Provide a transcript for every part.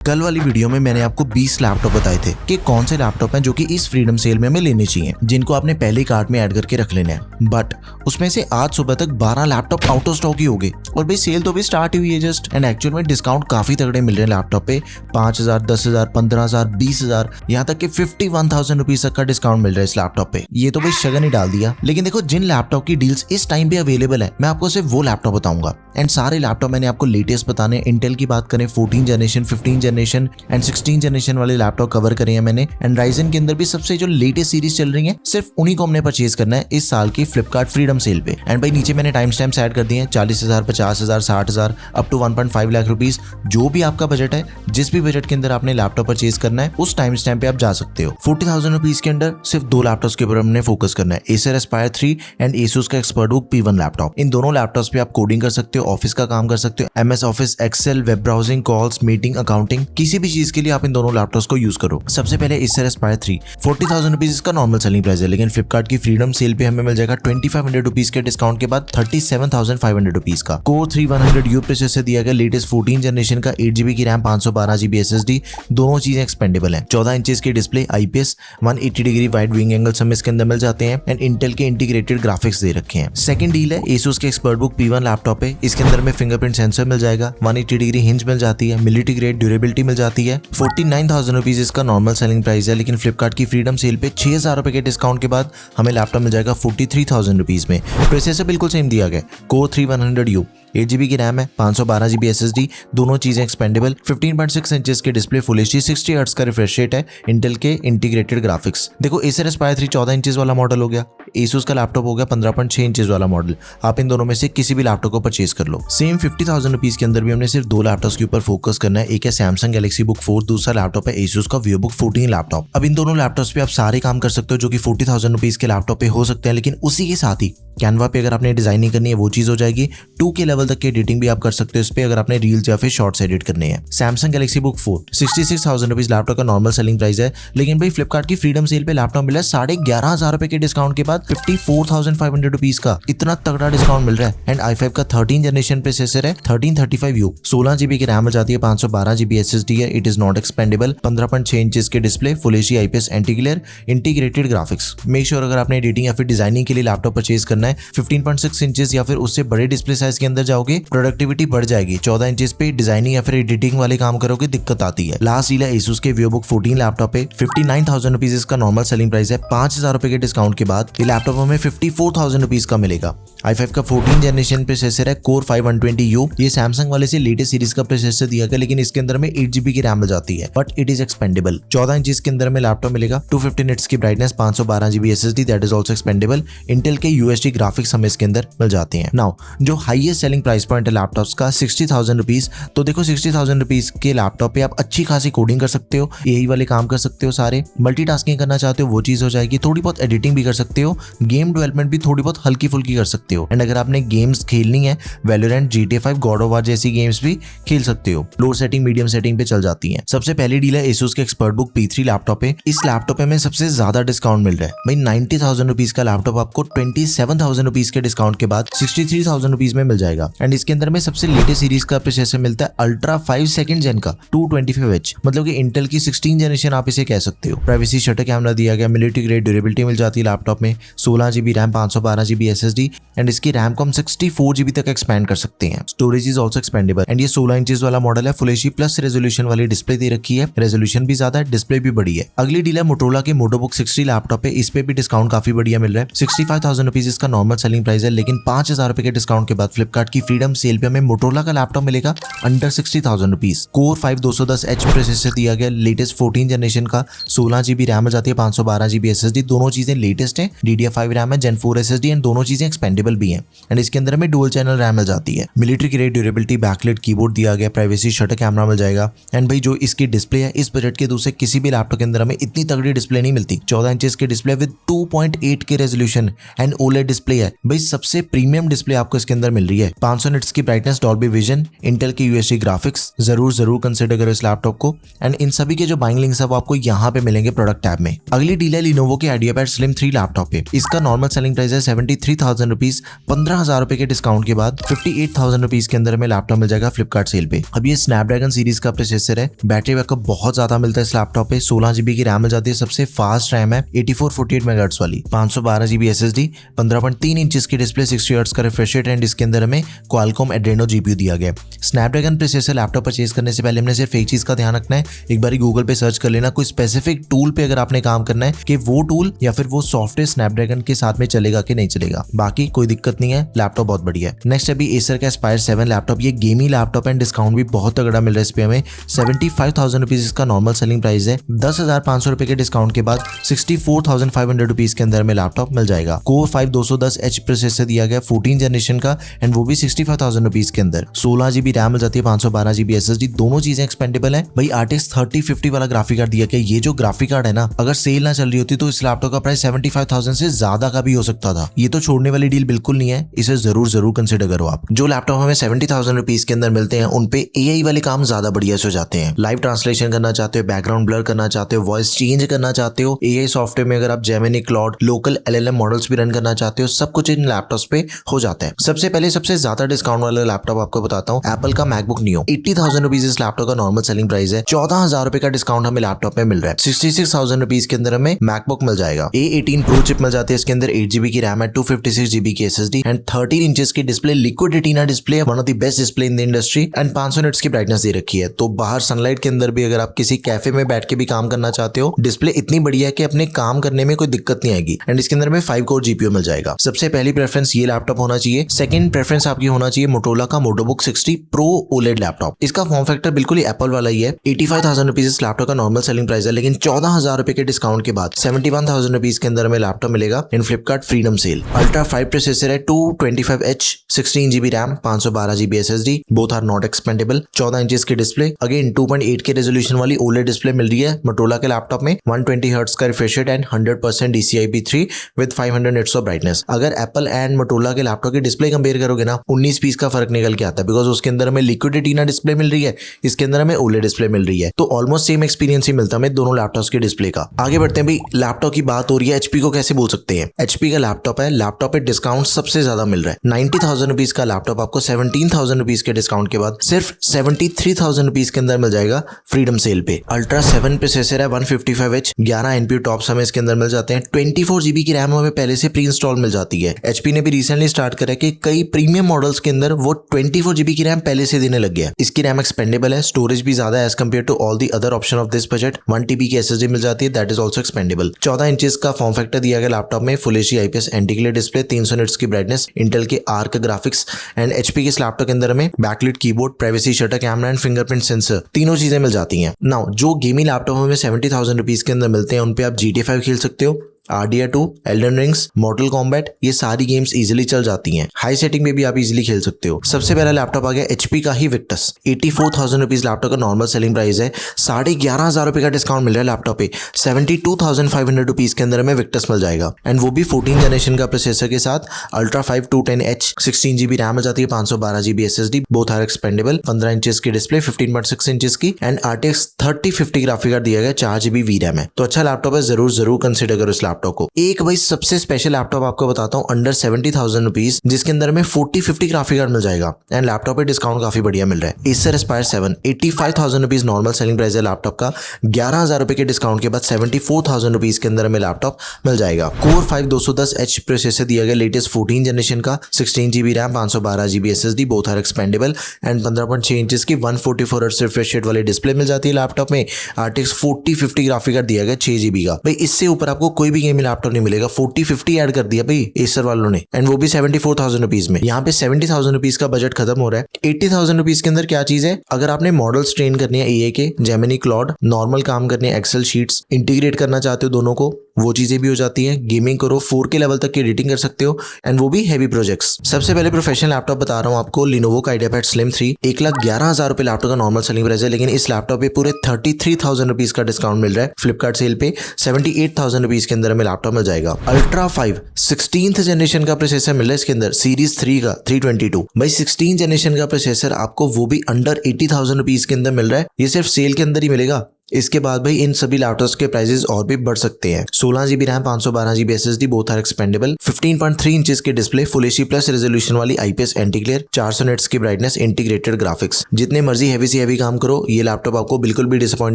कल वाली वीडियो में मैंने आपको 20 लैपटॉप बताए थे कि कौन से लैपटॉप हैं जो कि इस फ्रीडम सेल में हमें लेने चाहिए, जिनको आपने पहले कार्ट में ऐड करके रख लेना है। बट उसमें से आज सुबह तक 12 लैपटॉप आउट ऑफ स्टॉक ही हो गए और भाई सेल तो भी स्टार्ट हुई है जस्ट। एंड एक्चुअल में डिस्काउंट काफी तगड़े मिल रहे हैं लैपटॉप पे। 5,000, 10,000, 15,000, 20,000, यहाँ तक कि 51,000 रुपीज तक का डिस्काउंट मिल रहा है इस लैपटॉप पे। ये तो भाई शगन ही डाल दिया। लेकिन देखो, जिन लैपटॉप की डील्स इस टाइम पे अवेलेबल है, मैं आपको सिर्फ वो लैपटॉप बताऊंगा। एंड सारे लैपटॉप मैंने आपको लेटेस्ट बताने। इंटेल की बात करें 14 जनरेशन, 15 जनरेशन एंड 16 जनरेशन वाले लैपटॉप कवर करे हैं मैंने। एंड राइजन के अंदर भी सबसे जो लेटेस्ट सीरीज चल रही है, सिर्फ उन्हीं को हमने परचेज करना है इस साल की फ्लिपकार्ट फ्रीडम सेल पे। एंड भाई नीचे मैंने टाइम स्टैम्प्स ऐड कर दिए हैं 40,000, 50,000, 60,000 अप टू 1.5 लाख रुपीज। जो भी आपका बजट है, जिस भी बजट के अंदर आपने लैपटॉप परचेज करना है, उस टाइम स्टैम्प पे आप जा सकते हो। 40,000 रुपीज के अंदर सिर्फ 2 लैपटॉप्स के ऊपर हमने फोकस करना है, Acer Aspire 3 एंड Asus का ExpertBook P1 लैपटॉप। इन दोनों लैपटॉप्स पे आप कोडिंग कर सकते हो, ऑफिस का काम कर सकते हो, MS office, Excel, web browsing, calls, meeting, accounting, किसी भी चीज के लिए आप इन दोनों लैपटॉप्स को यूज करो। सबसे पहले Acer Aspire 3 40,000 रुपीज इसका नॉर्मल सेलिंग प्राइस है, लेकिन फ्लिपकार्ट की फ्रीडम सेल पे हमें मिल जाएगा 2,500 रुपीज के डिस्काउंट के बाद 37,500 रुपीज का। Core 3100U प्रोसेसर दिया गया, लेटेस्ट 14 जनरेशन का, 8GB की रैम, 512GB SSD, दोनों चीजें एक्सपेंडेबल हैं। 14 इंचेस की display, IPS, 180 degree wide wing angles हमें इसके अंदर मिल जाते हैं एंड इंटेल के इंटीग्रेटेड ग्राफिक्स दे रखे हैं। सेकंड डील है Asus के ExpertBook P1 लैपटॉप है। इसके अंदर में फिंगरप्रिंट सेंसर मिल जाएगा, 180 डिग्री हिंज मिल जाती है, मिलिट्री ग्रेड ड्यूरेबिलिटी मिल जाती है। 49,000 रुपीज इसका नॉर्मल सेलिंग प्राइस है, लेकिन फ्लिपकार्ट की फ्रीडम सेल पे 6,000 रुपए के डिस्काउंट के बाद हमें लैपटॉप मिल जाएगा 43,000 रुपीज में। प्रोसेसर बिल्कुल सेम दिया गया, Core 3100U, 8GB की रैम है, 512GB SSD, दोनों चीजें एक्सपेंडेबल। 15.6 इंचेस की डिस्प्ले, फुल एचडी, 60 हर्ट्ज का रिफ्रेश रेट है, इंटेल के इंटीग्रेटेड ग्राफिक्स। देखो, Acer Aspire 3 14 इंचेस वाला मॉडल हो गया, Asus का लैपटॉप हो गया 15.6 इंचेस वाला मॉडल। आप इन दोनों में से किसी भी लैपटॉप को परचेज कर लो। सेम 50,000 रुपीज के अंदर भी हमने सिर्फ 2 लैपटॉप्स के ऊपर फोकस करना है। एक है Samsung Galaxy Book 4, दूसरा लैपटॉप है Asus का VivoBook 14 लैपटॉप। अब इन दोनों लैपटॉप्स पे आप सारे काम कर सकते हो जो कि 40,000 रुपीज के लैपटॉप पे हो सकते हैं, लेकिन उसी के साथ ही कैनवा पे अगर आपने डिजाइनिंग करनी है वो चीज हो जाएगी। 2K लेवल तक की एडिटिंग भी आप कर सकते हो इस पे, अगर आपने रील्स या फिर शॉर्ट्स एडिट करने हैं। Samsung Galaxy Book 4 66,000 rupees laptop का नॉर्मल सेलिंग प्राइस है, लेकिन भाई फ्लिपकार्ट की फ्रीडम सेल पे लैपटॉप मिला है 11,500 रुपए के डिस्काउंट के बाद 54,500 रुपीज का। इतना तगड़ा डिस्काउंट मिल रहा है। एंड i5 का 13 जनरेशन प्रोसेसर है, 1335U, 16GB की रैम हो जाती है, 512GB SSD है, it is not expandable, 15.6 inches के display, full HD, IPS, anti glare, integrated graphics. Make sure अगर आपने एडिटिंग या फिर डिजाइनिंग के लिए लैपटॉप परचेज करना है, 15.6 इंचेस या फिर उससे बड़े डिस्प्ले साइज के अंदर जाओगे, प्रोडक्टिविटी बढ़ जाएगी। 14 इंचेस पे डिजाइनिंग या फिर एडिटिंग वाले काम करोगे, दिक्कत आती है। लास्ट डील है Asus के VivoBook 14 लैपटॉप पे, 59,000 रुपीज इसका नॉर्मल सेलिंग प्राइस है। 5,000 रुपए के डिस्काउंट के बाद ये लैपटॉप हमें 54,000 रुपीज का मिलेगा। i5 का 14 जनरेशन प्रोसेसर है, Core 5120U, ये सैमसंग वाले से लेटेस्ट सीरीज का प्रोसेसर दिया गया, लेकिन इसके अंदर में 8GB की रैम मिल जाती है, but it is expendable. 14 inches के अंदर में लैपटॉप मिलेगा, 250 निट्स की brightness, 512GB SSD, that is also expendable. Intel के UHD ग्राफिक्स हमें इसके अंदर मिल जाते हैं। नाउ जो हाईएस्ट सेलिंग प्राइस पॉइंट है लैपटॉप्स का 60,000 रुपीज। तो देखो, 60,000 रुपीज के लैपटॉप पे आप अच्छी खासी कोडिंग कर सकते हो, यही वाले काम कर सकते हो सारे। मल्टीटास्किंग करना चाहते हो वो चीज हो जाएगी, थोड़ी बहुत एडिटिंग भी कर सकते हो, गेम डेवलपमेंट भी थोड़ी बहुत हल्की फुल्की कर सकते हो। एंड अगर आपने गेम्स खेलनी है, Valorant, GTA 5, God of war जैसी गेम्स भी खेल सकते हो, लो सेटिंग मीडियम सेटिंग पे चल जाती है। सबसे पहली डील है Asus के ExpertBook P3 लैपटॉप पे। इस लैपटॉप पे हमें सबसे ज्यादा डिस्काउंट मिल रहा है भाई। 90,000 रुपीज का लैपटॉप आपको 27,000 रुपीज के डिस्काउंट के बाद 63,000 रुपीज में मिल जाएगा। एंड इसके अंदर में सबसे लेटेस्ट सीरीज का प्रोसेसर मिलता है, अल्ट्रा 5 सेकंड जेन का 225H, मतलब कि इंटेल की 16 जनरेशन आप इसे कह सकते हो। प्राइवेसी शटर कैमरा दिया गया, मिलिट्री ग्रेड ड्यूरेबिलिटी मिल जाती है लैपटॉप में, 16GB RAM, 512GB SSD and इसकी रैम को हम 64GB तक एक्सपैंड कर सकते हैं। Storage is also expendable. And ये 16 इंचेस वाला मॉडल है, फुल एचडी प्लस रेजोल्यूशन वाली डिस्प्ले दे रखी है, रेजोल्यूशन भी ज्यादा है, डिस्प्ले भी बड़ी है। अगली डील है Motorola के MotoBook 60 लैपटॉप पे। इस पे भी डिस्काउंट काफी बढ़िया मिल रहा है, 65,000 रुपीज इसका नॉर्मल सेलिंग प्राइस है, लेकिन 5,000 रुपए के डिस्काउंट के बाद फ्लिपकार्ट की फ्रीडम सेल पे हमें Motorola का लैपटॉप मिलेगा under 60,000 rupees. Core 5210H processor दिया गया, लेटेस्ट 14 जनरेशन का, 16GB रैम हो जाती है, 512GB SSD, दोनों चीजें लेटेस्ट है, DDR5 रैम है, Gen 4 SSD एंड दोनों चीजें एक्सपेंडेबल भी हैं। एंड इसके अंदर हमें डुअल चैनल रैम मिल जाती है, military grade durability, backlight keyboard दिया गया, प्राइवेसी शटर कैमरा मिल जाएगा। एंड भाई जो इसकी डिस्प्ले है, इस बजट के दूसरे किसी भी लैपटॉप के अंदर हमें इतनी तगड़ी डिस्प्ले नहीं मिलती। 14 इंचेस की display with 2.8K resolution and OLED display है भाई, सबसे प्रीमियम डिस्प्ले आपको इसके अंदर मिल रही है। 500 निट्स की ब्राइटनेस, डॉल्बी विजन, इंटेल की यूएसडी ग्राफिक्स, जरूर कंसिडर करो इस लैपटॉप को। एंड इन सभी के जो बाइंग लिंक्स है वो आपको यहाँ पे मिलेंगे प्रोडक्ट टैब में। अगली डील है लिनोवो के आइडियापैड स्लिम 3 लैपटॉप पे। इसका नॉर्मल सेलिंग प्राइस है 73,000 रुपीज। 15,000 रुपए के डिस्काउंट के बाद 58,000 रुपीज के अंदर में लैपटॉप मिल जाएगा फ्लिपकार्ट सेल पे। अब ये स्नैपड्रैगन सीरीज का प्रोसेसर है। बैटरी बैकअप बहुत ज्यादा मिलता है इस लैपटॉप पे। 16 GB की रैम मिल जाती है, सबसे फास्ट रैम है 8448 मेगाहर्ट्ज वाली, 512 GB SSD, 15.3 इंच की डिस्प्ले, 60 हर्ट्ज का रिफ्रेश रेट एंड इसके अंदर हमें क्वालकॉम एड्रेनो GPU दिया गया। स्नैपड्रैगन प्रोसेसर लैपटॉप परचेज करने से पहले हमने सिर्फ एक चीज का ध्यान रखना है, एक बार गूगल पे सर्च कर लेना कोई स्पेसिफिक टूल पे अगर आपने काम करना है कि वो टूल या फिर वो सॉफ्टवेयर स्नैपड्रैगन के साथ में चलेगा कि नहीं चलेगा। बाकी कोई दिक्कत नहीं है, लैपटॉप बहुत बढ़िया है। नेक्स्ट अभी एसर का एस्पायर 7 लैपटॉप। ये गेमिंग लैपटॉप एंड डिस्काउंट भी बहुत तगड़ा मिल रहा है इस पे हमें। 75,000 रुपीज इसका नॉर्मल सेलिंग प्राइस है। 10,500 रुपए के डिस्काउंट के बाद 64,500 रुपीज के अंदर में लैपटॉप मिल जाएगा। कोर 5 210H प्रोसेसर दिया गया 14 जनरेशन का एंड वो भी 65,000 रुपीज के अंदर। 16 GB रैम मिल जाती है, 512 GB SSD, दोनों चीजें एक्सपेंडेबल है भाई। RTX 3050 वाला ग्राफिक कार्ड दिया गया। ये जो ग्राफिक कार्ड है ना, अगर सेल ना चल रही होती तो इस लैपटॉप का प्राइस 75,000 से ज्यादा का भी हो सकता था। ये तो छोड़ने वाली डील बिल्कुल नहीं है, इसे जरूर कंसिडर करो आप। जो लैपटॉप हमें 70,000 रुपीज के अंदर मिलते हैं उनपे AI वाले काम ज्यादा बढ़िया से हो जाते हैं। लाइव ट्रांसलेशन करना चाहते हो, बैकग्राउंड ब्लर करना चाहते हो, वॉइस चेंज करना चाहते हो, AI सॉफ्टवेयर में अगर आप Gemini, Claude, local LLM models भी रन करना चाहते हो, सब कुछ इन लैपटॉप्स पे हो जाता है। सबसे पहले सबसे ज्यादा डिस्काउंट वाला लैपटॉप आपको बताता हूँ, एप्पल का मैकबुक नियो। 80,000 रुपीज इस लैपटॉप का नॉर्मल सेलिंग प्राइस है। 14,000 रुपए का डिस्काउंट हमें लैपटॉप में मिल रहा है। 66,000 रुपीज के अंदर हमें मैकबुक मिल जाएगा। A18 प्रो चिप मिल जाती है, इसके अंदर 8 GB की रैम है, 256 GB की SSD एंड 13 इंचेस की display, liquid retina display, one of the best display in the industry and 500 nits की ब्राइटनेस दे रखी है। तो बाहर सनलाइट के अंदर भी अगर आप किसी कैफे में बैठ के भी काम करना चाहते हो, डिस्प्ले इतनी बढ़िया है कि अपने काम करने में कोई दिक्कत नहीं आएगी एंड इसके अंदर में 5 कोर GPU मिल जाएगा। सबसे पहली प्रेफरेंस ये लैपटॉप होना चाहिए। सेकंड प्रेफरेंस आपकी होना चाहिए मोटोरोला का मोटोबुक 60 प्रो OLED लैपटॉप। इसका फॉर्म फैक्टर बिल्कुल ही एप्पल वाला ही है। 85,000 रुपीज इस लैपटॉप का नॉर्मल सेलिंग प्राइस है, लेकिन 14,000 रुपए के डिस्काउंट के बाद 71,000 रुपीज के अंदर में लैपटॉप मिलेगा in Flipkart freedom sale. Ultra 5 processor है, 225H, 16 GB RAM, 512 GB SSD, both are not expandable. 14 inches की डिस्प्ले, अगेन 2.8 के रेजोल्यूशन वाली OLED डिस्प्ले मिल रही है मोटोरोला के लैपटॉप में। 120 हर्ट्ज का refresh rate and 100% DCI-P3 with 500 nits of brightness. अगर Apple and Motorola के लैपटॉप की डिस्प्ले कंपेयर करोगे ना, 19 पीस का फर्क निकल के आता है, बिकॉज उसके अंदर हमें लिक्विड रेटिना डिस्प्ले मिल रही है, इसके अंदर हमें OLED डिस्प्ले मिल रही है। तो ऑलमोस्ट सेम एक्सपीरियंस ही मिलता है दोनों लैपटॉप्स के डिस्प्ले का। आगे बढ़ते हैं भाई, लैपटॉप की बात हो रही है, HP को कैसे बोल सकते हैं। HP का लैपटॉप है, लैपटॉप पे डिस्काउंट सबसे ज्यादा मिल रहा है। 90,000 रुपीज का लैपटॉप आपको 17,000 रुपीज के डिस्काउंट के बाद सिर्फ 73,000 रुपीज के अंदर मिल जाएगा फ्रीडम सेल पे। अल्ट्रा 7 प्रोसेसर है, 155H, 11 NPU टॉप्स हमें इसके अंदर मिल जाते हैं। 24 GB की रैम हमें पहले से प्री इंस्टॉल मिल जाती है। HP ने भी रिसेंटली स्टार्ट करा कि कई प्रीमियम मॉडल्स के अंदर वो 24 GB की रैम पहले से देने लग गया। इसकी रैम एक्सपेंडेबल है, स्टोरेज भी ज्यादा है as compare to all the other option of this budget. 1 TB की SSD मिल जाती है, that is also expendable. 14 inches का फॉर्म फैक्टर दिया गया लैपटॉप में, full HD IPS anti glare display, 300 nits की ब्राइटनेस, इंटेल के आर्क ग्राफिक्स एंड HP के इस लैपटॉप के अंदर में backlit keyboard, privacy shutter camera and fingerprint sensor, तीनों चीजें मिल जाती हैं। नाउ जो गेमिंग लैपटॉप में 70,000 रुपीज के अंदर मिलते हैं, उन पे आप GTA 5 खेल सकते हो, RDR 2, एल्डन रिंग्स, मॉर्टल कॉम्बैट, ये सारी गेम्स इजीली चल जाती हैं। हाई सेटिंग में भी आप इजीली खेल सकते हो। सबसे पहला लैपटॉप आ गया HP का ही विक्टस। 84,000 रुपीज लैपटॉप का नॉर्मल सेलिंग प्राइस है। 11,500 रुपए का डिस्काउंट मिल रहा है लैपटॉप पे। 72,500 रुपीज के अंदर में विक्टस मिल जाएगा एंड वो भी 14 जनरेशन का प्रोसेसर के साथ। अल्ट्रा 5 210H, 16 GB रैम मिल जाती है, 512 GB SSD, both are expendable. 15 inches की डिस्प्ले, 15.6 इंचेस की एंड RTX 3050 ग्राफिक कार्ड दिया गया, 4 GB VRAM है। तो अच्छा लैपटॉप है, जरूर कंसिडर करो इस लैपटॉप को। एक भाई सबसे स्पेशल लैपटॉप आपको बताता हूं, अंडर 70,000 रुपीज, जिसके अंदर में 4050 ग्राफिक कार्ड मिल जाएगा एंड लैपटॉप पे डिस्काउंट काफी बढ़िया मिल रहा है। Acer Aspire 7, 85,000 rupees normal selling price है लैपटॉप का। 11,000 रुपए के डिस्काउंट के बाद 74,000 रुपीज के अंदर में लैपटॉप मिल जाएगा। कोर 5 210H प्रोसेसर दिया गया, लेटेस्ट 14 जनरेशन का, 16 GB RAM, 512 GB SSD, both are expendable and 15.6 inches की 144 हर्ट्ज रिफ्रेश रेट वाली डिस्प्ले मिल जाती है लैपटॉप में। RTX 4050 ग्राफिक कार्ड दिया गया, 6 GB का। भाई इससे ऊपर आपको कोई भी गेमिंग लैपटॉप नहीं मिलेगा। 4050 ऐड कर दिया भाई एसर वालों ने एंड वो भी 74,000 रुपीज में। यहाँ पे 70,000 रुपीज का बजट खत्म हो रहा है। 80,000 रुपीज के अंदर क्या चीज है, अगर आपने मॉडल्स ट्रेन करने हैं AI के, जेमिनी, क्लॉड, नॉर्मल काम करने हैं, एक्सेल शीट्स इंटीग्रेट करना चाहते हो दोनों को, वो चीजें भी हो जाती हैं। गेमिंग करो, 4K लेवल तक की एडिटिंग कर सकते हो, एंड वो भी हैवी प्रोजेक्ट्स। सबसे पहले प्रोफेशनल लैपटॉप बता रहा हूँ आपको, लिनोवो का आइडियापैड स्लिम 3। 1,11,000 रुपए लैपटॉप का नॉर्मल सेलिंग प्राइस है, लेकिन इस लैपटॉप पे पूरे 33,000 रुपीज का डिस्काउंट मिल रहा है। फ्लिपकार्ट सेल पे 78,000 रुपीज के अंदर हमें लैपटॉप मिल जाएगा। अल्ट्रा 5 16th जनरेशन का प्रोसेसर मिल रहा है इसके अंदर, सीरीज 3 का 322। भाई 16 जनरेशन का प्रोसेसर आपको वो भी अंडर 80,000 रुपीज के अंदर मिल रहा है। ये सिर्फ सेल के अंदर ही मिलेगा। इसके बाद भाई इन सभी लैपटॉप्स के प्राइसेस और भी बढ़ सकते हैं। 16GB RAM, 512GB SSD, both are expandable. 15.3 inches की display, full HD plus resolution वाली IPS एंटी ग्लेयर, 400 निट्स की ब्राइटनेस, इंटीग्रेटेड ग्राफिक्स। जितने मर्जी हैवी से हैवी काम करो, ये लैपटॉप आपको बिल्कुल भी डिसअपॉइंट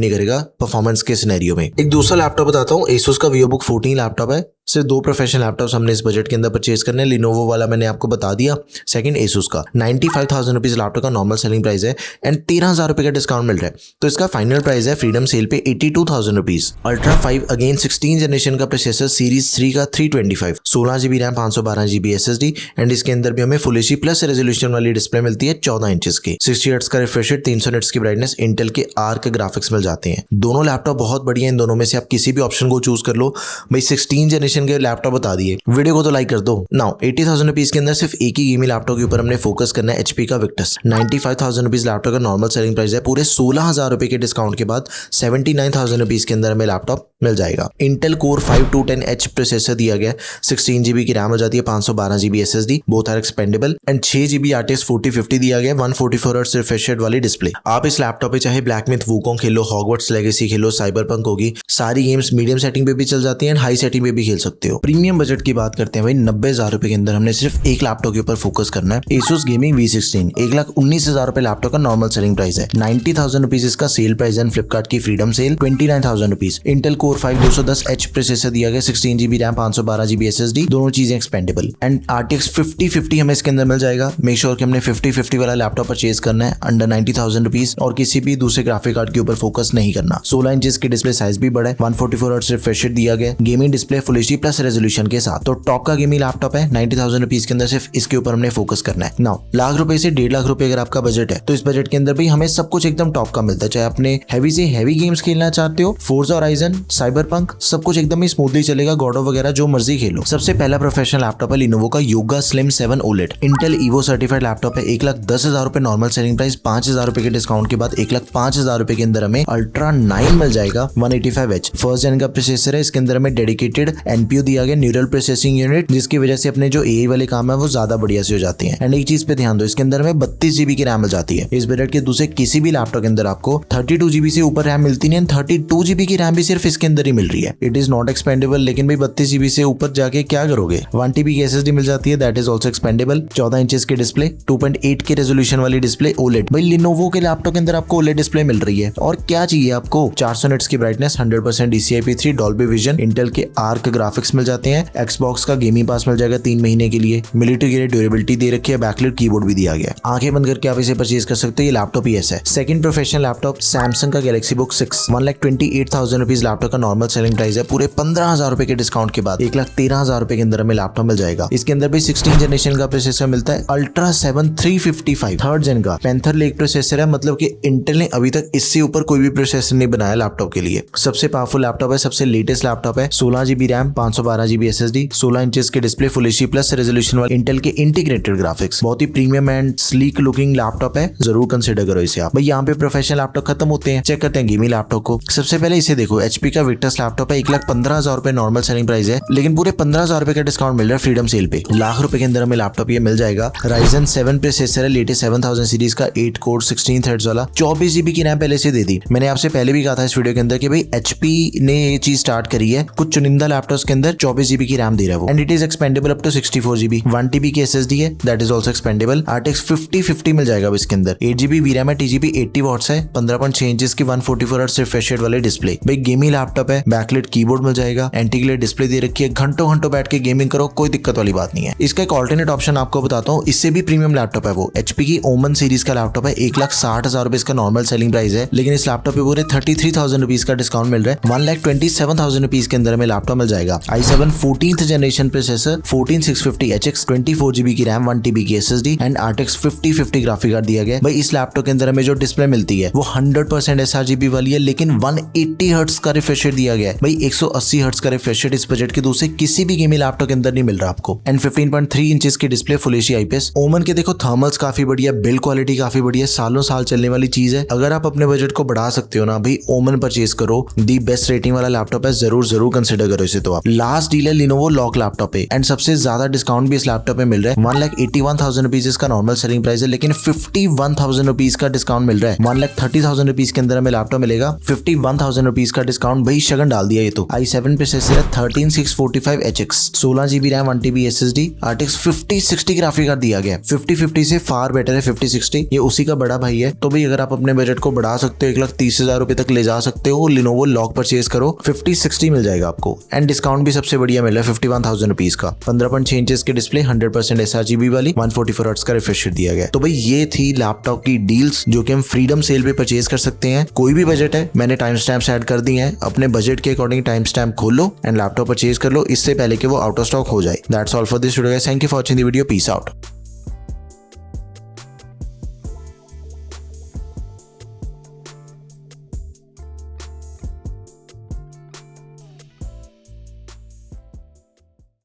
नहीं करेगा परफॉर्मेंस के सिनेरियो में। एक दूसरा लैपटॉप बताता हूँ, Asus का VivoBook 14 लैपटॉप है। सिर्फ 2 प्रोफेशनल लैपटॉप्स हमने इस बजट के अंदर परचेज करने हैं। लिनोवो वाला मैंने आपको बता दिया। सेकंड Asus का 95,000 रुपीज लैपटॉप का नॉर्मल सेलिंग प्राइस है, एंड 13,000 रुपए का डिस्काउंट मिल रहा है। तो इसका फाइनल प्राइस है फ्रीडम सेल पे 82,000 रुपीज। अल्ट्रा 5 अगेन 16 जनरेशन का प्रोसेसर, सीरीज 3 का 325, 16GB RAM, 512GB SSD, and इसके अंदर भी हमें फुल एचडी प्लस रेजोल्यूशन वाली डिस्प्ले मिलती है 14 इंचेस की, 60 हर्ट्ज का रिफ्रेश रेट, 300 निट्स की ब्राइटनेस, इंटेल के आर्क ग्राफिक्स मिल जाते हैं। दोनों लैपटॉप बहुत बढ़िया, इन दोनों में से आप किसी भी ऑप्शन को चूज कर लो। भाई 16 जनरेशन के लैपटॉप बता दिए, वीडियो को तो लाइक कर दो। नाउ 80,000 रुपीज के अंदर सिर्फ एक ही गेमिंग लैपटॉप के ऊपर हमने फोकस करना है, HP का विक्टस। 95,000 रुपीज लैपटॉप का नॉर्मल सेलिंग प्राइस है, पूरे 16,000 रुपए के डिस्काउंट के बाद 79,000 रुपीज के अंदर हमें लैपटॉप मिल जाएगा। इंटेल कोर 5210H प्रोसेसर दिया गया, 16GB की रैम हो जाती है, 512GB SSD, both are expendable, and 6GB RTX 4050 दिया गया, 144 हर्ट्ज रिफ्रेश रेट वाली डिस्प्ले। आप इस लैपटॉप पे चाहे ब्लैक मिथ वुकोंग खेलो, हॉगवर्ट्स लेगेसी खेलो, साइबरपंक होगी, सारी गेम्स मीडियम सेटिंग पे भी चल जाती हैं, हाई सेटिंग पे भी खेल सकते हो। प्रीमियम बजट की बात करते हैं भाई, 90,000 रुपए के अंदर हमने सिर्फ एक लैपटॉप के ऊपर फोकस करना है। Asus Gaming V16, 1,19,000 रुपए लैपटॉप का नॉर्मल सेलिंग प्राइस है, 90,000 रुपीज इसका सेल प्राइस है। फ्लिपकार्ट की freedom cell 29,000 rupees. Intel core 5 210H processor दिया गया, 16GB रैम, 512GB SSD, दोनों चीजें एक्सपेंडेबल, एंड RTX 5050 हमें इसके अंदर मिल जाएगा। मेक श्योर कि हमने 5050 वाला लैपटॉप परचेज करना है अंडर 90,000 रुपीज, और किसी भी दूसरे ग्राफिक कार्ड के ऊपर फोकस नहीं करना। 16 इंचेस की डिस्प्ले साइज भी बड़ा है, 144 हर्ट्ज रिफ्रेश रेट दिया गया, gaming display full HD plus resolution के साथ। तो टॉप का गेमिंग लैपटॉप है, 90,000 रुपीज के अंदर सिर्फ इसके ऊपर हमने फोकस करना है। नाउ लाख रुपए से 1.5 लाख रुपए अगर आपका बजट है, तो इस बजट के अंदर भी हमें सब कुछ एकदम टॉप का मिलता है। चाहे अपने हैवी से हैवी गेम्स खेलना चाहते हो, फोर्जा होराइजन, साइबरपंक, सब कुछ एकदम ही स्मूथली चलेगा। गॉड ऑफ वगैरह जो मर्जी खेलो। सबसे पहला प्रोफेशनल लैपटॉप है लिनोवो का yoga slim 7 OLED। Intel evo certified laptop है, 1,10,000 रुपए नॉर्मल सेलिंग प्राइस, 5,000 रुपए के डिस्काउंट के बाद 1,05,000 रुपए के अंदर हमें अल्ट्रा 9 मिल जाएगा, 185H फर्स्ट जेन का प्रोसेसर है। इसके अंदर हमें डेडिकेटेड NPU दिया गया, न्यूरल प्रोसेसिंग यूनिट, जिसकी वजह से अपने जो AI वाले काम है वो ज्यादा बढ़िया से हो जाते हैं। एंड एक चीज पे ध्यान दो, इसके अंदर हमें 32GB की रैम मिल जाती है। इस बजट के दूसरे किसी भी लैपटॉप के अंदर आपको 32GB से ऊपर रैम मिलती नहीं है, 32GB की रैम भी सिर्फ इसके अंदर ही मिल रही है। इट इज नॉट एक्सपेंडेबल, लेकिन भाई 32GB से ऊपर जाके क्या करोगे। 1TB की SSD मिल जाती है, that is also expendable. 14 inches की डिस्प्ले, 2.8 के रेजोल्यूशन वाली डिस्प्ले, OLED। भाई लिनोवो के लैपटॉप के अंदर आपको OLED डिस्प्ले मिल रही है, और क्या चाहिए आपको। 400 निट्स की brightness, 100% DCI-P3, Dolby vision, Intel के आर्क ग्राफिक्स मिल जाते हैं। Xbox का गेमिंग पास मिल जाएगा 3 महीने के लिए, मिलिट्री ग्रेड ड्यूरेबिलिटी दे रखी है, बैकलाइट कीबोर्ड भी दिया गया है। आंखें बंद करके आप इसे परचेज कर सकते हो, ये लैपटॉप ही ऐसा है। सेकंड प्रोफेशनल लैपटॉप सैमसंग का गैलेक्सी बुक 6, 1,28,000 रुपीज लैपटॉप का नॉर्मल सेलिंग प्राइस है, पूरे 15,000 रुपए के डिस्काउंट के बाद 1,13,000 रुपए के अंदर हमें लैपटॉप मिल जाएगा। इसके अंदर भी 16 जनरेशन का प्रोसेसर मिलता है, अल्ट्रा 7 355 थर्ड जेन का पैंथर लेक प्रोसेसर है, मतलब कि इंटेल ने अभी तक इससे ऊपर कोई भी प्रोसेसर नहीं बनाया लैपटॉप के लिए। सबसे पावरफुल लैपटॉप है, सबसे लेटेस्ट लैपटॉप है, 16GB RAM, 512GB SSD, 16 inches के display, full HD plus resolution वाले इंटेल के इंटीग्रेटेड ग्राफिक्स। बहुत ही premium and sleek looking laptop है, जरूर कंसिडर करो इसे आप। भाई यहाँ पे प्रोफेशनल लैपटॉप खत्म होते हैं, चेक करते हैं गेमिंग लैपटॉप को। सबसे पहले इसे देखो, HP का विक्टस लैपटॉप है, 1,15,000 रुपए नॉर्मल सेलिंग प्राइस है, लेकिन पूरे 15,000 रुपए का डिस्काउंट मिल रहा है फ्रीडम सेल पे। लाख रुपए के अंदर हमें लैपटॉप ये मिल जाएगा। Ryzen 7 प्रोसेसर है, लेटेस्ट 7000 सीरीज का, 8 कोर 16 थ्रेड्स वाला, 24GB की रैम पहले से दे दी। मैंने आपसे पहले भी कहा था इस वीडियो के अंदर कि भाई HP ने ये चीज स्टार्ट करी है, कुछ चुनिंदा लैपटॉप्स के अंदर 24GB की रैम दे रहा है वो, and it is expendable up to 64GB। 1TB की SSD है, that is also expendable. RTX 5050 मिल जाएगा इसके अंदर, 8GB VRAM है, TGP 80 वॉट्स है, 15.6 इंचेस की 144 हर्ट्ज रिफ्रेश रेट वाले डिस्प्ले। भाई गेमिंग लैपटॉप है, बैकलाइट कीबोर्ड मिल जाएगा, एंटी ग्लेयर डिस्प्ले दे रखी है, घंटों घंटों बैठ के गेमिंग करो, कोई दिक्कत वाली बात नहीं है। इसका एक ऑल्टरनेट ऑप्शन आपको बताता हूँ, इससे भी प्रीमियम लैपटॉप है वो, HP की ओमन सीरीज का लैपटॉप है, 1,60,000 रुपए इसका नॉर्मल सेलिंग प्राइस है, लेकिन इस लैपटॉप पे पूरे 33,000 रुपीज का डिस्काउंट मिल रहा है, 1,27,000 रुपीज के अंदर हमें लैपटॉप मिल जाएगा मिलेगा। i7 14th generation processor, 14650HX, 24GB की रैम, 1TB की SSD and RTX 5050 graphic card दिया गया। भाई इस लैपटॉप के अंदर हमें जो डिस्प्ले मिलती है वो 100% sRGB वाली है, लेकिन 180 हर्ट्ज का रिफ्रेश रेट दिया गया है। भाई 180 हर्ट्ज का रिफ्रेश रेट इस बजट के दूसरे किसी भी गेमिंग लैपटॉप के अंदर नहीं मिल रहा आपको। एंड 15.3 इंचेस की डिस्प्ले, फुल एचडी IPS। ओमन के देखो थर्मल्स काफी बढ़िया, बिल्ड क्वालिटी काफी बढ़िया, सालों साल चलने वाली चीज है। अगर आप अपने बजट को बढ़ा सकते हो ना भाई, ओमन परचेज करो, दी बेस्ट रेटिंग वाला लैपटॉप है, जरूर कंसिडर करो इसे। तो आप लास्ट डील है लिनोवो लॉक लैपटॉप पे, एंड सबसे ज्यादा डिस्काउंट भी इस लैपटॉप में मिल रहा है। 1,81,000 रुपीज इसका नॉर्मल सेलिंग प्राइस है, लेकिन 51,000 रुपीज का डिस्काउंट मिल रहा है। 1,30,000 रुपीज के अंदर हमें लैपटॉप मिलेगा, 51,000 रुपीज का डिस्काउंट। भाई शगन डाल दिया ये तो। i7 प्रोसेसर है, 13645HX, 16GB RAM, 1TB SSD, RTX 5060 graphic card दिया गया है। 5050 से फार बेटर है 5060, ये उसी का बड़ा भाई है। तो भाई अगर आप अपने बजट को बढ़ा सकते हो, 1,30,000 रुपए तक ले जा सकते हो, लिनोवो लॉक परचेज करो, 5060 मिल जाएगा आपको। एंड डिस्काउंट भी सबसे बढ़िया मिल रहा है 51,000 रुपीज का। 15.6 इंचेस की डिस्प्ले, 100% sRGB वाली, 144 हर्ट्ज का रिफ्रेश रेट दिया गया। तो भाई ये थी लैपटॉप की डील्स जो कि हम फ्रीडम सेल पे परचेज कर सकते हैं। कोई भी बजट है, मैंने टाइम स्टैम्प्स ऐड कर दिए हैं। अपने बजट के अकॉर्डिंग टाइम स्टैम्प खोल लो एंड लैपटॉप परचेज कर लो, इससे पहले कि वो आउट ऑफ स्टॉक हो जाए। That's all for this video guys, thank you for watching the video, peace out.